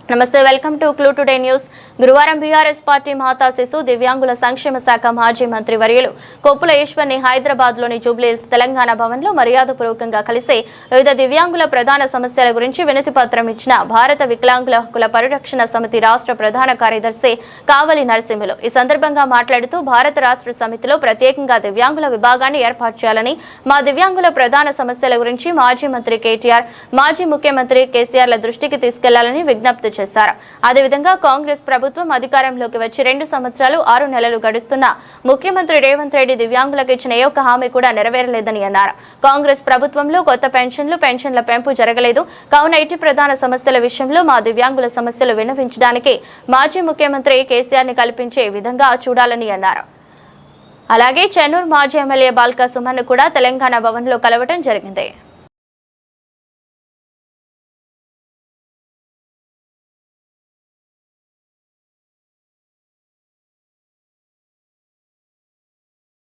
నమస్తే, welcome to clue today news. గురువారం BRS party Mehta శిశు దివ్యాంగుల సంక్షేమ శాఖ మాజీ మంత్రి వర్యులు కొప్పుల ఈశ్వర్ని హైదరాబాద్ లోని జూబ్లీహిల్స్ తెలంగాణ భవన్ లో మర్యాదపూర్వకంగా కలిసి వివిధ దివ్యాంగుల ప్రధాన సమస్యల గురించి వినతి పత్రం ఇచ్చిన భారత వికలాంగుల హక్కుల పరిరక్షణ సమితి రాష్ట్ర ప్రధాన కార్యదర్శి కావలి నరసింహులు ఈ సందర్భంగా మాట్లాడుతూ భారత రాష్ట్ర సమితిలో ప్రత్యేకంగా దివ్యాంగుల విభాగాన్ని ఏర్పాటు చేయాలని, మా దివ్యాంగుల ప్రధాన సమస్యల గురించి మాజీ మంత్రి కేటీఆర్, మాజీ ముఖ్యమంత్రి కేసీఆర్ల దృష్టికి తీసుకెళ్లాలని విజ్ఞప్తి చేశారు. అదేవిధంగా కాంగ్రెస్ ప్రభుత్వం అధికారంలోకి వచ్చి 2 సంవత్సరాలు 6 నెలలు గడుస్తున్న ముఖ్యమంత్రి రేవంత్ రెడ్డి దివ్యాంగులకు ఇచ్చిన ఏ ఒక్క హామీ కూడా నెరవేరలేదని అన్నారు. కాంగ్రెస్ ప్రభుత్వంలో కొత్త పెన్షన్ల పెంపు జరగలేదు. కావున ఇటు ప్రధాన సమస్యల విషయంలో మా దివ్యాంగుల సమస్యలు విన్నవించడానికి మాజీ ముఖ్యమంత్రి కేసీఆర్ ని కల్పించే విధంగా చూడాలని అన్నారు. అలాగే చెన్నూరు మాజీ ఎమ్మెల్యే బాల్క సుమన్ కూడా తెలంగాణ భవన్ లో కలవడం జరిగింది.